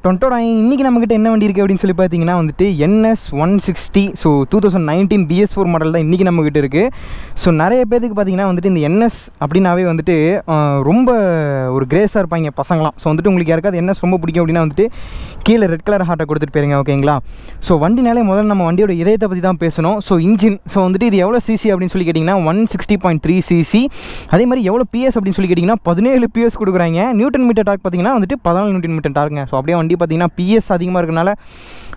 டொன்டோட இன்றைக்கி நம்மக்கிட்ட என்ன வண்டி இருக்குது அப்படின்னு சொல்லி பார்த்தீங்கன்னா வந்துட்டு NS 160. ஸோ 2019 BS4 மாடல் தான் இன்றைக்கி நம்மக்கிட்ட இருக்குது. ஸோ நிறைய பேருக்கு பார்த்தீங்கன்னா வந்துட்டு இந்த NS அப்படின்னாவே வந்துட்டு ரொம்ப ஒரு கிரேஸாக இருப்பாங்க பசங்களாம். ஸோ வந்துட்டு உங்களுக்கு யாருக்காவது NS ரொம்ப பிடிக்கும் அப்படின்னா வந்துட்டு கீழே ரெட் கலர் ஹார்ட்டை கொடுத்துட்டு போயிருங்க, ஓகேங்களா. ஸோ வண்டினாலே முதல்ல நம்ம வண்டியோட இதயத்தை பற்றி தான் பேசணும். ஸோ இன்ஜின், ஸோ வந்துட்டு இது எவ்வளோ சிசி அப்படின்னு சொல்லி கேட்டிங்கன்னா 160.3 cc. அதே மாதிரி எவ்வளோ PS அப்படின்னு சொல்லி கேட்டிங்கன்னா 17 PS கொடுக்குறாங்க. நியூட்டன் மீட்டர் டார்க் பார்த்தீங்கன்னா வந்துட்டு 14 நியூட்டன் மீட்டர் டார்க்குங்க. ஸோ அப்படியே வண்டி பார்த்தீங்கன்னா PS அதிகமாக இருக்கனால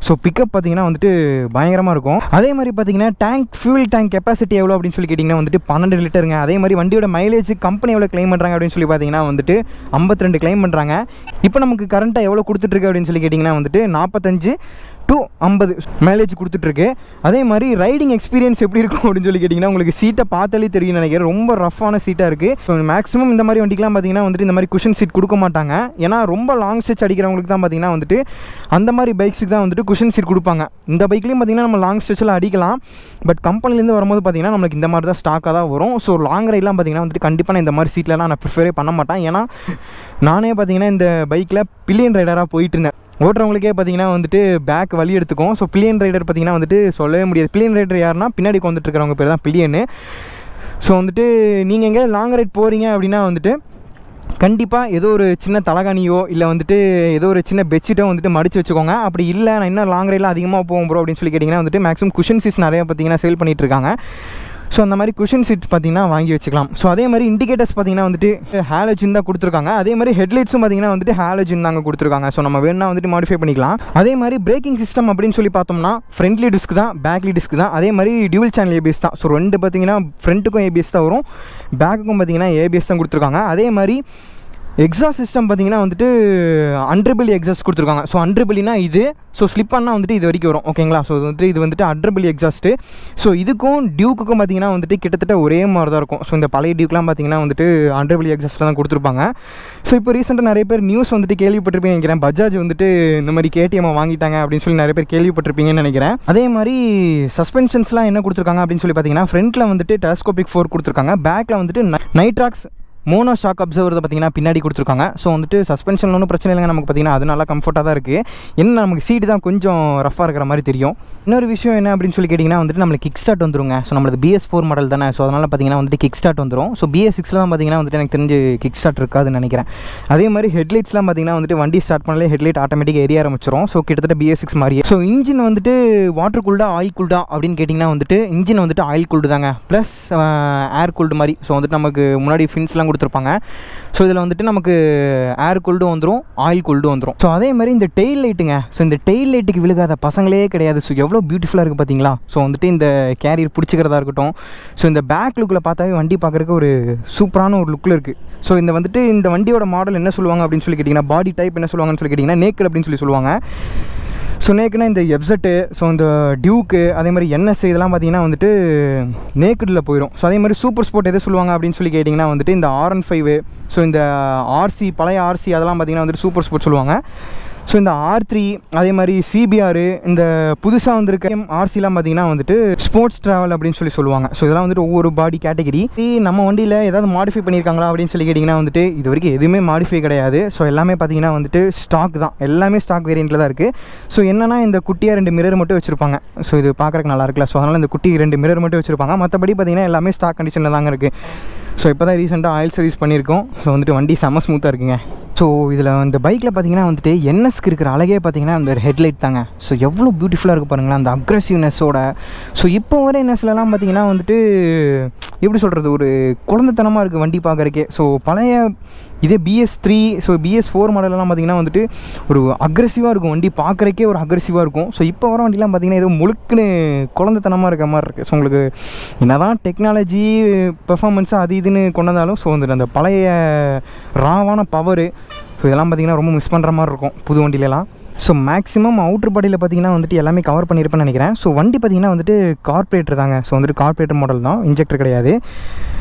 ஸோ பிக்கப் பார்த்தீங்கன்னா வந்துட்டு பயங்கரமாக இருக்கும். அதே மாதிரி பார்த்தீங்கன்னா ஃபியூல் டேங்க் கெப்பாசிட்டி எவ்வளோ அப்படின்னு சொல்லி கேட்டிங்கன்னா வந்துட்டு 12 லிட்டருங்க. அதே மாதிரி வண்டியோட மைலேஜ் கம்பெனி எவ்வளோ கிளைம் பண்ணுறாங்க அப்படின்னு சொல்லி பார்த்தீங்கன்னா வந்துட்டு 52 கிளைம் பண்ணுறாங்க. இப்போ நமக்கு கரண்ட்டாக எவ்வளோ கொடுத்துட்ருக்கு அப்படின்னு சொல்லி கேட்டிங்கன்னா வந்துட்டு 45 to 50 மைலேஜ் கொடுத்துட்ருக்கு. அதே மாதிரி ரைடிங் எக்ஸ்பீரியன்ஸ் எப்படி இருக்கும் அப்படின்னு சொல்லி கேட்டிங்கன்னா உங்களுக்கு சீட்டை பார்த்தாலே தெரியும் நினைக்கிறேன். ரொம்ப ரஃப்பான சீட்டாக இருக்குது. ஸோ மேக்ஸிமம் இந்த மாதிரி வண்டிக்கெலாம் பார்த்தீங்கன்னா வந்துட்டு இந்த மாதிரி குஷன் சீட் கொடுக்க மாட்டாங்க. ஏன்னா ரொம்ப லாங் ஸ்ட்ரெச் அடிக்கிறவங்களுக்கு தான் பார்த்தீங்கன்னா வந்துட்டு அந்த மாதிரி பைக்ஸுக்கு தான் வந்துட்டு குஷன் சீட் கொடுப்பாங்க. இந்த பைக்லேயும் பார்த்தீங்கன்னா நம்ம லாங் ஸ்ட்ரெச்சில் அடிக்கலாம். பட் கம்பெனிலேருந்து வரும்போது பார்த்தீங்கன்னா நம்மளுக்கு இந்த மாதிரி தான் ஸ்டாக்காக தான் வரும். ஸோ லாங் ரைட்லாம் பார்த்தீங்கன்னா வந்துட்டு கண்டிப்பாக நான் இந்த மாதிரி சீட்லலாம் நான் ப்ரிஃபரே பண்ண மாட்டேன். ஏன்னா நானே பார்த்தீங்கன்னா இந்த பைக்கில் பில்லியன் ரைடராக போயிட்டு இருந்தேன். ஓட்டுறவங்களுக்கே பார்த்தீங்கன்னா வந்துட்டு பேக் வலி எடுத்துக்கும். ஸோ பில்லியன் ரைடர் பார்த்தீங்கன்னா வந்துட்டு சொல்லவே முடியாது. பில்லியன் ரைடர் யாருன்னா பின்னாடி வந்துட்டு இருக்கிறவங்க பேர் தான் பில்லியனு. ஸோ வந்துட்டு நீங்கள் எங்கே லாங் ரைட் போகிறீங்க அப்படின்னா வந்துட்டு கண்டிப்பாக ஏதோ ஒரு சின்ன தலகாணியோ இல்லை வந்துட்டு ஏதோ ஒரு சின்ன பெட்ஷீட்டோ வந்துட்டு மடித்து வச்சுக்கோங்க. அப்படி இல்லை நான் இன்னும் லாங் ரைடில் அதிகமாக போகும் ப்ரோ அப்படின்னு சொல்லி கேட்டிங்கன்னா வந்துட்டு மேக்ஸிமம் குஷன் சீட்ஸ் நிறையா பார்த்தீங்கன்னா சேல் பண்ணிகிட்டு இருக்காங்க. ஸோ அந்த மாதிரி குஷன் சீட்ஸ் பார்த்தீங்கன்னா வாங்கி வச்சுக்கலாம். ஸோ அதே மாதிரி இண்டிகேட்டர்ஸ் பார்த்தீங்கன்னா வந்துட்டு ஹாலோஜின் தான் கொடுத்துருக்காங்க. அதே மாதிரி ஹெட்லைட்ஸும் பார்த்தீங்கன்னா வந்துட்டு ஹாலோஜின் தாங்க கொடுத்துருக்காங்க. ஸோ நம்ம வேணும்னா வந்துட்டு மாடிஃபை பண்ணிக்கலாம். அதே மாதிரி பிரேக்கிங் சிஸ்டம் அப்படின்னு சொல்லி பார்த்தோம்னா ஃப்ரண்ட்லி டிஸ்க் தான், பேக்லி டிஸ்க் தான். அதே மாதிரி டியூவல் சேனல் ABS தான். ஸோ ரெண்டு பார்த்தீங்கன்னா ஃப்ரண்ட்டுக்கும் ABS தான் வரும், பேக்குக்கும் பார்த்தீங்கன்னா ABS தான் கொடுத்துருக்காங்க. அதே மாதிரி எக்ஸாஸ்ட் சிஸ்டம் பார்த்தீங்கன்னா வந்துட்டு அண்டர்பிளி எக்ஸாஸ்ட் கொடுத்துருக்காங்க. ஸோ அண்டர்பிளினா இது, ஸோ ஸ்லிப்பானா வந்துட்டு இது வரைக்கும் வரும், ஓகேங்களா. ஸோ இது வந்துட்டு அண்டர்பிளி எக்ஸாஸ்ட்டு. ஸோ இதுக்கும் டியூக்குக்கும் பார்த்தீங்கன்னா வந்துட்டு கிட்டத்தட்ட ஒரே மாதிரி தான் இருக்கும். ஸோ இந்த பழைய டியூக்லாம் பார்த்தீங்கன்னா வந்துட்டு அண்டர்பிளி எக்ஸாஸ்ட்டில் தான் கொடுத்துருப்பாங்க. ஸோ இப்போ ரீசெண்டாக நிறைய பேர் நியூஸ் வந்துட்டு கேள்விப்பட்டிருப்பீங்க நினைக்கிறேன். பஜாஜ் வந்துட்டு இந்த மாதிரி KTM வாங்கிட்டாங்க அப்படின்னு சொல்லி நிறைய பேர் கேள்விப்பட்டிருப்பீங்கன்னு நினைக்கிறேன். அதே மாதிரி சஸ்பென்ஷன்ஸ்லாம் என்ன கொடுத்துருக்காங்க அப்படின்னு சொல்லி பார்த்தீங்கன்னா ஃப்ரண்ட்டில் வந்துட்டு டெலஸ்கோபிக் ஃபோர்க் கொடுத்துருக்காங்க. பேக்கில் வந்துட்டு நைட்ராக்ஸ் மோனோ ஷாக் அப்சர்வர் பார்த்தீங்கன்னா பின்னாடி கொடுத்துருக்காங்க. ஸோ வந்துட்டு சஸ்பென்ஷன் ஒன்றும் பிரச்சனை இல்லைங்க, நமக்கு பார்த்தீங்கன்னா அது நல்லா கம்ஃபர்ட்டாக தான் இருக்குது. என்ன நமக்கு சீட்டு தான் கொஞ்சம் ரஃபாக இருக்கிற மாதிரி தெரியும். இன்னொரு விஷயம் என்ன அப்படின்னு சொல்லி கேட்டிங்கன்னா வந்துட்டு நம்மளுக்கு கிக் ஸ்டார்ட் வந்துருங்க. ஸோ நம்மளுக்கு BS4 மாடல் தானே. ஸோ அதனால் பார்த்தீங்கன்னா வந்துட்டு கிக் ஸ்டார்ட் வந்துடும். ஸோ BS6 தான் பார்த்தீங்கன்னா வந்துட்டு எனக்கு தெரிஞ்சு கிக் ஸ்டார்ட் இருக்காதுன்னு நினைக்கிறேன். அதே மாதிரி ஹெட்லைட்ஸ்லாம் பார்த்தீங்கன்னா வந்துட்டு வண்டி ஸ்டார்ட் பண்ணலே ஹெட்லைட் ஆட்டோமேட்டிக்காக எரிய ஆரம்பிச்சிடும். ஸோ கிட்டத்தட்ட BS6 மாதிரியே. ஸோ இன்ஜின் வந்துட்டு வாட்டர் கூல்டா ஆயில் கூல்டா அப்படின்னு கேட்டிங்கன்னா வந்துட்டு இன்ஜின் வந்துட்டு ஆயில் கூல்டு தாங்க, ப்ளஸ் ஏர் கூல்டு மாதிரி. ஸோ வந்துட்டு நமக்கு முன்னாடி ஃபின்ஸ்லாம் கொடுத்துருப்பாங்க. ஸோ இதில் வந்துட்டு நமக்கு ஏர் கூல்டும் வந்துடும், ஆயில் கூல்டும் வந்துடும். ஸோ அதே மாதிரி இந்த டெயில் லைட்டுங்க. ஸோ இந்த டெயில் லைட்டுக்கு விழுகாத பசங்களே கிடையாது. ஸோ எவ்வளோ பியூட்டிஃபுல்லாக இருக்குது பார்த்தீங்களா. ஸோ வந்துட்டு இந்த கேரியர் பிடிச்சிக்கிறதா இருக்கட்டும். ஸோ இந்த பேக் லுக்கில் பார்த்தாவே வண்டி பார்க்குறதுக்கு ஒரு சூப்பரான ஒரு லுக்கில் இருக்குது. ஸோ இந்த வந்துட்டு இந்த வண்டியோட மாடல் என்ன சொல்லுவாங்க அப்படின்னு சொல்லி கேட்டிங்கன்னா, பாடி டைப் என்ன சொல்லுவாங்கன்னு சொல்லி கேட்டிங்கன்னா நேக்கட் அப்படின்னு சொல்லி சொல்லுவாங்க. ஸோ நேக்குனா இந்த எஃப்செட்டு, ஸோ இந்த டியூக்கு, அதே மாதிரி NS இதெல்லாம் பார்த்தீங்கன்னா வந்துட்டு நேக்கடில் போயிடும். ஸோ அதே மாதிரி சூப்பர் ஸ்போர்ட் எதை சொல்லுவாங்க அப்படின்னு சொல்லி கேட்டிங்கன்னா வந்துட்டு இந்த R15, ஸோ இந்த RC பழைய RC அதெல்லாம் பார்த்தீங்கன்னா வந்துட்டு சூப்பர் ஸ்போர்ட் சொல்லுவாங்க. ஸோ இந்த R3, அதே மாதிரி CBR, இந்த புதுசாக வந்திருக்க RCலாம் பார்த்தீங்கன்னா வந்துட்டு ஸ்போர்ட்ஸ் ட்ராவல் அப்படின்னு சொல்லி சொல்லுவாங்க. ஸோ இதெல்லாம் வந்துட்டு ஒவ்வொரு பாடி கேட்டகிரி. நம்ம வண்டியில் ஏதாவது மாடிஃபை பண்ணியிருக்காங்களா அப்படின்னு சொல்லி கேட்டிங்கன்னா வந்துட்டு இது வரைக்கும் எதுவுமே மாடிஃபை கிடையாது. ஸோ எல்லாமே பார்த்தீங்கன்னா வந்துட்டு ஸ்டாக் தான், எல்லாமே ஸ்டாக் வேரியண்ட்டில் தான் இருக்குது. ஸோ என்னென்னா இந்த குட்டியாக 2 மிரர் மட்டும் வச்சுருப்பாங்க. ஸோ இது பார்க்குறக்கு நல்லா இருக்குல்ல. ஸோ அதனால் இந்த குட்டி 2 மிரர் மட்டும் வச்சுருப்பாங்க. மற்றபடி பார்த்தீங்கன்னா எல்லாமே ஸ்டாக் கண்டிஷனில் தாங்க இருக்குது. ஸோ இப்போ தான் ரீசெண்டாக ஆயில் சர்வீஸ் பண்ணியிருக்கோம். ஸோ வந்துட்டு வண்டி செம்ம ஸ்மூத்தாக இருக்குங்க. ஸோ இதில் இந்த பைக்கில் பார்த்தீங்கன்னா வந்துட்டு NSக்கு இருக்கிற அழகே பார்த்தீங்கன்னா அந்த ஹெட்லைட் தாங்க. ஸோ எவ்வளோ பியூட்டிஃபுல்லாக இருக்குது பாருங்களேன் அந்த அக்ரெசிவ்னஸோட. ஸோ இப்போ வர NSலலாம் பார்த்தீங்கன்னா வந்துட்டு எப்படி சொல்கிறது, ஒரு குழந்தைத்தனமாக இருக்குது வண்டி பார்க்குறக்கே. ஸோ பழைய இதே BS3, ஸோ BS4 மாடலெலாம் பார்த்திங்கன்னா வந்துட்டு ஒரு அக்ரெசிவாக இருக்கும் வண்டி பார்க்குறக்கே, ஒரு அக்ரெசிவாக இருக்கும். ஸோ இப்போ வர வண்டிலாம் பார்த்திங்கன்னா ஏதோ முழுக்குன்னு குழந்தைத்தனமாக இருக்க மாதிரி இருக்குது. ஸோ உங்களுக்கு என்ன தான் டெக்னாலஜி பெர்ஃபார்மன்ஸாக அது இதுன்னு கொண்டு வந்தாலும் ஸோ வந்துட்டு அந்த பழைய ராவான பவரு ஸோ இதெல்லாம் பார்த்திங்கன்னா ரொம்ப மிஸ் பண்ணுற மாதிரி இருக்கும் புது வண்டியிலலாம். ஸோ மேக்ஸிமம் அவுட்ரு பாடியில் பார்த்திங்கன்னா வந்துட்டு எல்லாமே கவர் பண்ணியிருப்பேன்னு நினைக்கிறேன். ஸோ வண்டி பார்த்திங்கன்னா வந்துட்டு கார்பரேட்டர் தாங்க. ஸோ வந்துட்டு கார்பரேட்டர் மாடல் தான், இன்ஜெக்டர் கிடையாது.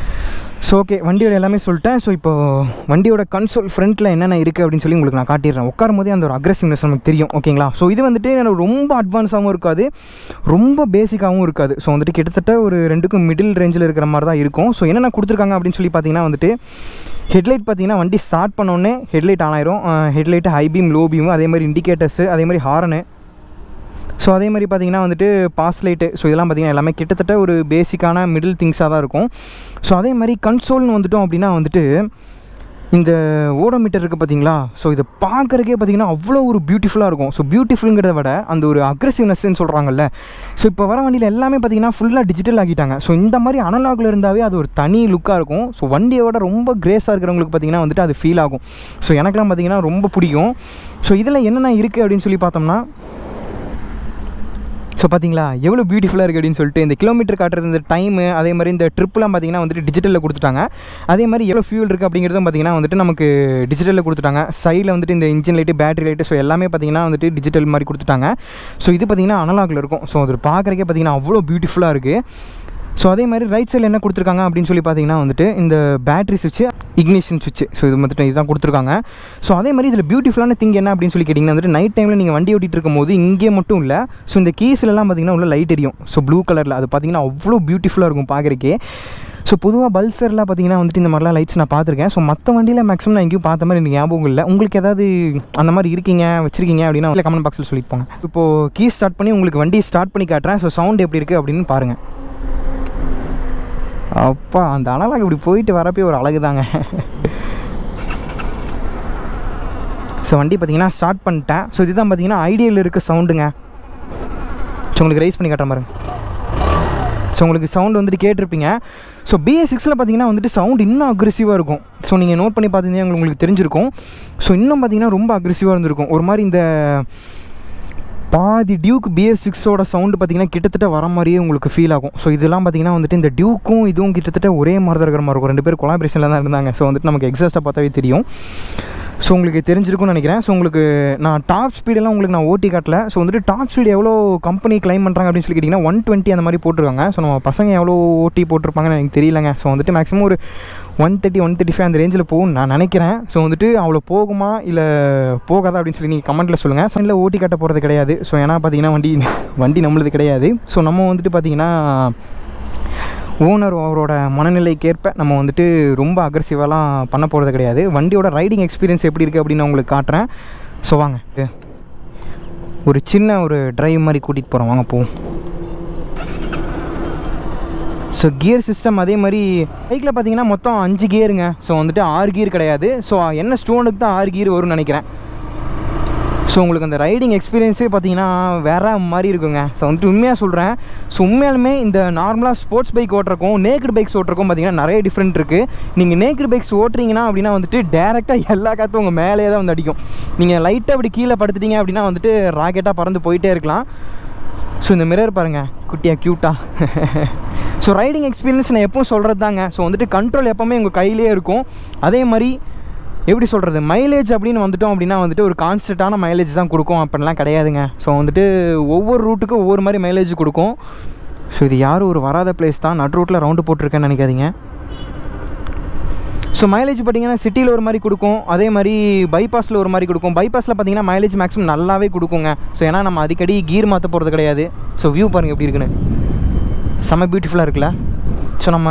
ஸோ ஓகே, வண்டியோட எல்லாமே சொல்லிட்டேன். ஸோ இப்போ வண்டியோட கன்சோல் ஃப்ரண்ட்டில் என்னென்ன இருக்குது அப்படின்னு சொல்லி உங்களுக்கு நான் காட்டிடுறேன். உட்காரும் போதே அந்த ஒரு அக்ரெசிவ்னஸ் நமக்கு தெரியும். ஓகேங்களா? ஸோ இது வந்துட்டு எனக்கு ரொம்ப அட்வான்ஸாகவும் இருக்காது, ரொம்ப பேசிக்காகவும் இருக்காது. ஸோ வந்துட்டு கிட்டத்தட்ட ஒரு ரெண்டுக்கும் மிடில் ரேஞ்சில் இருக்கிற மாதிரி தான் இருக்கும். ஸோ என்னென்ன கொடுத்துருக்காங்க அப்படின்னு சொல்லி பார்த்தீங்கன்னா வந்துட்டு ஹெட்லைட் பார்த்தீங்கன்னா வண்டி ஸ்டார்ட் பண்ணோன்னே ஹெட்லைட் ஆன் ஆயிரும். Headlight high beam, low beam, அதே மாதிரி இண்டிகேட்டர்ஸு, அதே மாதிரி ஹாரனு. ஸோ அதே மாதிரி பார்த்திங்கன்னா வந்துட்டு பாஸ் லைட்டு. ஸோ இதெல்லாம் பார்த்திங்கன்னா எல்லாமே கிட்டத்தட்ட ஒரு பேசிக்கான மிடில் திங்ஸாக தான் இருக்கும். ஸோ அதே மாதிரி கன்சோல்னு வந்துட்டோம் அப்படின்னா வந்துட்டு இந்த ஓடோமீட்டர் இருக்குது பார்த்தீங்களா? ஸோ இதை பார்க்குறக்கே பார்த்திங்கன்னா அவ்வளோ ஒரு பியூட்டிஃபுல்லாக இருக்கும். ஸோ பியூட்டிஃபுல்ங்கிறத விட அந்த ஒரு அக்ரெசிவ்னஸ்ன்னு சொல்கிறாங்கல்ல. ஸோ இப்போ வர வண்டியில் எல்லாமே பார்த்திங்கன்னா ஃபுல்லாக டிஜிட்டல் ஆகிட்டாங்க. ஸோ இந்த மாதிரி அனலாகில் இருந்தாவே அது ஒரு தனி லுக்காக இருக்கும். ஸோ வண்டியோட ரொம்ப கிரேஸாக இருக்கிறவங்களுக்கு பார்த்திங்கன்னா வந்துட்டு அது ஃபீல் ஆகும். ஸோ எனக்குலாம் பார்த்திங்கன்னா ரொம்ப பிடிக்கும். ஸோ இதில் என்னென்ன இருக்குது அப்படின்னு சொல்லி பார்த்தோம்னா, ஸோ பார்த்தீங்களா எவ்வளோ பியூட்டிஃபுல்லாக இருக்குது அப்படின்னு சொல்லிட்டு இந்த கிலோமீட்டர் காட்டுறது, இந்த டைமு, அதே மாதிரி இந்த ட்ரிப்லாம் பார்த்திங்கன்னா வந்துட்டு டிஜிட்டலில் கொடுத்துட்டாங்க. அதே மாதிரி எவ்வளோ ஃபியூல் இருக்குது அப்படிங்கிறதும் பார்த்திங்கன்னா வந்துட்டு நமக்கு டிஜிட்டலில் கொடுத்துட்டாங்க. சைடில் வந்துட்டு இந்த engine light, battery light, so எல்லாமே பார்த்திங்கன்னா வந்துட்டு டிஜிட்டல் மாதிரி கொடுத்துட்டாங்க. ஸோ இது பார்த்திங்கன்னா அனலாகில் இருக்கும். ஸோ அது பார்க்குறக்கே பார்த்திங்கன்னா அவ்வளோ பியூட்டிஃபுல்லாக இருக்குது. ஸோ அதே மாதிரி ரைட் சைடில் என்ன கொடுத்துருக்காங்க அப்படின்னு சொல்லி பார்த்தீங்கன்னா வந்துட்டு இந்த பேட்டரி சுவிட்சு, இக்னிஷன் சுவிட்சு, ஸோ இது வந்துட்டு இதுதான் கொடுத்துருக்காங்க. ஸோ அதே மாதிரி இதில் பியூட்டிஃபுல்லான திங் என்ன அப்படின்னு சொல்லி கேட்டிங்கன்னா வந்துட்டு நைட் டைமில் நீங்கள் வண்டி ஓட்டிகிட்டு இருக்கும்போது இங்கே மட்டும் இல்லை, ஸோ இந்த கீஸ்லலாம் பார்த்திங்கன்னா உள்ள லைட் எரியும். ஸோ ப்ளூ கலரில் அது பார்த்திங்கன்னா அவ்வளோ பியூட்டிஃபுல்லாக இருக்கும் பார்க்குறக்கே. ஸோ பொதுவாக பல்சர்லாம் பார்த்திங்கன்னா வந்துட்டு இந்த மாதிரிலாம் லைட்ஸ் நான் பார்த்துருக்கேன். ஸோ மற்ற வண்டியில் மேக்ஸிமம் நான் எங்கேயும் பார்த்த மாதிரி எனக்கு ஞாபகம் இல்லை. உங்களுக்கு ஏதாவது அந்த மாதிரி வச்சுருக்கீங்க அப்படின்னா இல்லை கமெண்ட் பாக்ஸில் சொல்லியிருப்பாங்க. இப்போது கீ ஸ்டார்ட் பண்ணி உங்களுக்கு வண்டி ஸ்டார்ட் பண்ணி காட்டுறேன். ஸோ சவுண்ட் எப்படி இருக்குது அப்படின்னு பாருங்கள். அப்பா, அந்த அனலாக இப்படி போயிட்டு வரப்போ ஒரு அழகு தாங்க. ஸோ வண்டி பார்த்திங்கன்னா ஸ்டார்ட் பண்ணிட்டேன். ஸோ இதுதான் பார்த்திங்கன்னா ஐடியல் இருக்க சவுண்டுங்க. ஸோ உங்களுக்கு ரைஸ் பண்ணி காட்டுற பாருங்க. ஸோ உங்களுக்கு சவுண்டு வந்துட்டு கேட்டிருப்பீங்க. ஸோ BS6 பார்த்திங்கன்னா வந்துட்டு சவுண்ட் இன்னும் அக்ரெசிவாக இருக்கும். ஸோ நீங்கள் நோட் பண்ணி பார்த்தீங்கன்னா உங்களுக்கு தெரிஞ்சிருக்கும். ஸோ இன்னும் பார்த்திங்கன்னா ரொம்ப அக்ரெசிவாக இருந்திருக்கும். ஒரு மாதிரி இந்த பாதி டியூக் BS6ஓட சவுண்டு பார்த்திங்கன்னா கிட்டத்தட்ட வர மாதிரியே உங்களுக்கு ஃபீல் ஆகும். ஸோ இதெல்லாம் பார்த்திங்கன்னா வந்துட்டு இந்த டியூக்கும் இதுவும் கிட்டத்தட்ட ஒரே மாதிரி தான் இருக்கிற மாதிரி இருக்கும். ரெண்டு பேர் கொலாபரேஷனில் தான் இருந்தாங்க. ஸோ வந்துட்டு நமக்கு எக்ஸாஸ்ட்டாக பார்த்தாவே தெரியும். ஸோ உங்களுக்கு தெரிஞ்சிருக்கும்னு நினைக்கிறேன். ஸோ உங்களுக்கு நான் டாப் ஸ்பீடெல்லாம் உங்களுக்கு நான் ஓட்டி காட்டல. ஸோ வந்துட்டு டாப் ஸ்பீடு எவ்வளோ கம்பெனி கிளைம் பண்ணுறாங்க அப்படின்னு சொல்லி கேட்டிங்கன்னா 120 அந்த மாதிரி போட்டிருக்காங்க. ஸோ நம்ம பசங்க எவ்வளோ ஓட்டி போட்டிருப்பாங்கன்னு எனக்கு தெரியலங்க. ஸோ வந்துட்டு மேக்ஸிமம் ஒரு 130, 135 அந்த ரேஞ்சில் போகும் நான் நினைக்கிறேன். ஸோ வந்துட்டு அவ்வளோ போகுமா இல்லை போகாதா அப்படின்னு சொல்லி நீங்கள் கமெண்ட்டில் சொல்லுங்கள். சைடில் ஓட்டி காட்ட போகிறது கிடையாது. ஸோ ஏன்னா பார்த்தீங்கன்னா வண்டி நம்மளுது கிடையாது. ஸோ நம்ம வந்துட்டு பார்த்திங்கன்னா ஓனர் அவரோட மனநிலைக்கேற்ப நம்ம வந்துட்டு ரொம்ப அக்ரெசிவாலாம் பண்ண போகிறது கிடையாது. வண்டியோட ரைடிங் எக்ஸ்பீரியன்ஸ் எப்படி இருக்குது அப்படின்னு நான் உங்களுக்கு காட்டுறேன். ஸோ வாங்க, ஒரு சின்ன ஒரு ட்ரைவ் மாதிரி கூட்டிகிட்டு போகிறோம். வாங்க போவோம். ஸோ கியர் சிஸ்டம் அதே மாதிரி பைக்கில் பார்த்தீங்கன்னா மொத்தம் 5 கியருங்க. ஸோ வந்துட்டு 6 கியர் கிடையாது. ஸோ என்ன ஸ்டோனுக்கு தான் 6 கியர் வரும்னு நினைக்கிறேன். ஸோ உங்களுக்கு அந்த ரைடிங் எக்ஸ்பீரியன்ஸே பார்த்தீங்கன்னா வேறு மாதிரி இருக்குங்க. ஸோ வந்துட்டு உண்மையாக சொல்கிறேன். ஸோ உண்மையாலுமே இந்த நார்மலாக ஸ்போர்ட்ஸ் பைக் ஓட்டுறக்கும் நேக்கட் பைக்ஸ் ஓட்டுறக்கும் பார்த்தீங்கன்னா நிறைய டிஃப்ரெண்ட் இருக்குது. நீங்கள் நேக்கட் பைக்ஸ் ஓட்டுறீங்கன்னா அப்படின்னா வந்துட்டு டேரெக்டாக எல்லா காற்றும் உங்கள் மேலேயே தான் வந்து அடிக்கும். நீங்கள் லைட்டாக அப்படி கீழே படுத்துட்டீங்க அப்படின்னா வந்துட்டு ராக்கெட்டாக பறந்து போயிட்டே இருக்கலாம். ஸோ இந்த மிரர் பாருங்கள், குட்டியாக க்யூட்டாக. ஸோ ரைடிங் எக்ஸ்பீரியன்ஸ் நான் எப்பவும் சொல்கிறது தாங்க. ஸோ வந்துட்டு கண்ட்ரோல் எப்போவுமே உங்கள் கையிலே இருக்கும். அதே மாதிரி எப்படி சொல்கிறது, மைலேஜ் அப்படின்னு வந்துட்டோம் அப்படின்னா வந்துட்டு ஒரு கான்ஸ்டண்ட்டான மைலேஜ் தான் கொடுக்கும் அப்படின்லாம் கிடையாதுங்க. ஸோ வந்துட்டு ஒவ்வொரு ரூட்டுக்கும் ஒவ்வொரு மாதிரி மைலேஜ் கொடுக்கும். ஸோ இது யாரும் ஒரு வராத பிளேஸ் தான், நட் ரூட்டில் ரவுண்டு போட்டிருக்கேன்னு நினைக்காதீங்க. ஸோ மைலேஜ் பார்த்திங்கன்னா சிட்டியில் ஒரு மாதிரி கொடுக்கும், அதே மாதிரி பைபாஸில் ஒரு மாதிரி கொடுக்கும். பைபாஸில் பார்த்திங்கன்னா மைலேஜ் மேக்ஸிமம் நல்லாவே கொடுக்குங்க. ஸோ ஏன்னா நம்ம அடிக்கடி கீர் மாற்ற போகிறது கிடையாது. ஸோ வியூ பாருங்கள் எப்படி இருக்குன்னு, செம்ம பியூட்டிஃபுல்லாக இருக்குல்ல. ஸோ நம்ம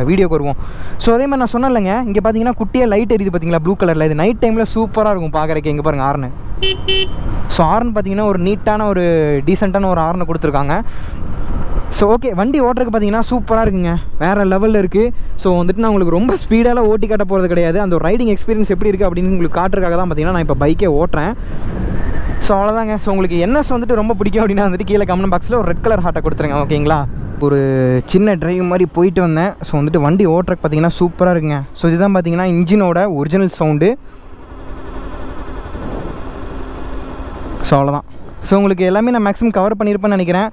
வீடியோக்கு வருவோம். ஸோ அதே மாதிரி நான் சொன்னேன்லங்க, இங்கே பார்த்தீங்கன்னா குட்டியாக லைட் எரியுது பார்த்தீங்களா ப்ளூ கலரில். இது நைட் டைமில் சூப்பராக இருக்கும் பார்க்குறக்கு. இங்கே பாருங்கள் ஆர்னு. ஸோ ஆர்ன் பார்த்தீங்கன்னா ஒரு நீட்டான ஒரு டீசெண்டான ஒரு ஆர்னை கொடுத்துருக்காங்க. ஸோ ஓகே, வண்டி ஓட்டுறதுக்கு பார்த்தீங்கன்னா சூப்பராக இருக்குங்க, வேறு லெவலில் இருக்குது. ஸோ வந்துட்டு நான் உங்களுக்கு ரொம்ப ஸ்பீடாக ஓட்டி காட்ட போகிறது கிடையாது. அந்த ஒரு ரைடிங் எக்ஸ்பீரியன்ஸ் எப்படி இருக்குது அப்படின்னு உங்களுக்கு காட்டுறதுக்காக தான் பார்த்தீங்கன்னா நான் இப்போ பைக்கே ஓட்டுறேன். ஸோ அவ்வளோதாங்க. ஸோ உங்களுக்கு NS வந்துட்டு ரொம்ப பிடிக்கும் அப்படின்னா வந்துட்டு கீழே கமெண்ட் பாக்ஸில் ஒரு ரெட் கலர் ஹார்ட்டை கொடுத்துருங்க, ஓகேங்களா. ஒரு சின்ன ட்ரைவ் மாதிரி போயிட்டு வந்தேன். ஸோ வந்துட்டு வண்டி ஓட்டுறக்கு பார்த்தீங்கன்னா சூப்பராக இருக்குங்க. ஸோ இதுதான் பார்த்தீங்கன்னா இன்ஜினோட ஒரிஜினல் சவுண்டு. ஸோ அவ்வளோதான். ஸோ உங்களுக்கு எல்லாமே நான் மேக்ஸிமம் கவர் பண்ணியிருப்பேன்னு நினைக்கிறேன்.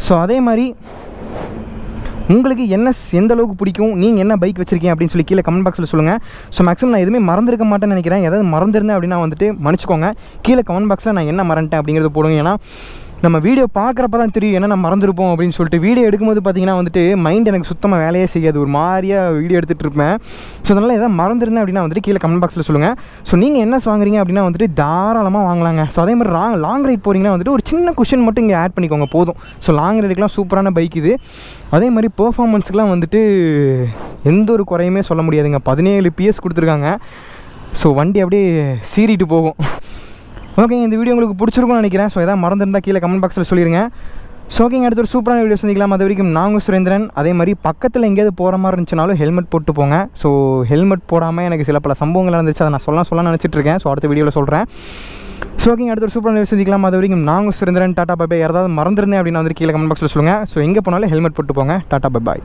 ஸோ அதே மாதிரி உங்களுக்கு NS எந்த அளவுக்கு பிடிக்கும், நீங்கள் என்ன பைக் வச்சுருக்கீங்க அப்படின்னு சொல்லி கீழே கமெண்ட் பாக்ஸில் சொல்லுங்கள். ஸோ மேக்ஸிமம் நான் எதுவுமே மறந்துருக்க மாட்டேன்னு நினைக்கிறேன். ஏதாவது மறந்துருந்தேன் அப்படின்னா வந்துட்டு மன்னிச்சிக்கோங்க. கீழே கமெண்ட் பாக்ஸில் நான் என்ன மறந்துட்டேன் அப்படிங்கிறது போடுங்க. ஏன்னா நம்ம வீடியோ பார்க்குறப்ப தான் தெரியும் ஏன்னா நான் மறந்துருப்போம் அப்படின்னு சொல்லிட்டு. வீடியோ எடுக்கும்போது பார்த்தீங்கன்னா வந்துட்டு மைண்ட் எனக்கு சுத்தமாக வேலையே செய்யாது, ஒரு மாதிரியாக வீடியோ எடுத்துகிட்டு இருப்பேன். ஸோ அதனால் எதாவது மறந்துருந்தேன் அப்படின்னா வந்துட்டு கீழே கமெண்ட் பாக்ஸில் சொல்லுங்கள். ஸோ நீங்கள் என்ன வாங்குறீங்க அப்படின்னா வந்துட்டு தாராளமாக வாங்கலாங்க. ஸோ அதே மாதிரி லாங் ரைட் போகிறீங்கன்னா வந்துட்டு ஒரு சின்ன குஷன் மட்டும் இங்கே ஆட் பண்ணிக்கோங்க போதும். ஸோ லாங் ரைடுக்கெலாம் சூப்பரான பைக் இது. அதே மாதிரி பெர்ஃபார்மன்ஸுக்கெலாம் வந்துட்டு எந்த ஒரு குறையுமே சொல்ல முடியாதுங்க. 17 PS கொடுத்துருக்காங்க. ஸோ வண்டி அப்படியே சீறிட்டு போகும். ஓகேங்க, இந்த வீடியோ உங்களுக்கு பிடிச்சிருக்கும்னு நினைக்கிறேன். ஸோ எதாவது மறந்துருந்தால் கீழே கமெண்ட் பாக்ஸில் சொல்லிடுங்க. ஸோ ஓகேங்க, அடுத்த ஒரு சூப்பரான வீடியோ சந்திக்கலாம். அது வரைக்கும் நான் உங்கள் சுரேந்திரன். அதே மாதிரி பக்கத்தில் எங்கேயாவது போகிற மாதிரி இருந்துச்சுனாலும் ஹெல்மெட் போட்டு போங்க. ஸோ ஹெல்மெட் போடாமல் எனக்கு சில பல சம்பவங்கள் இருந்துச்சு, அதை நான் சொல்ல நினச்சிட்ருக்கேன். ஸோ அடுத்த வீடியோவில் சொல்கிறேன். ஸோ ஓகேங்க, அடுத்த ஒரு சூப்பரான வீடியோ சந்திக்கலாம். அது வரைக்கும் நான் உங்கள் சுரேந்திரன். Tata bye by. யாராவது மறந்துருந்தேன் அப்படின்னா வந்து கீழே கமெண்ட் பாக்ஸில் சொல்லுங்கள். ஸோ எங்கே போனாலும் ஹெல்மெட் போட்டு போங்க. Tata bye bye.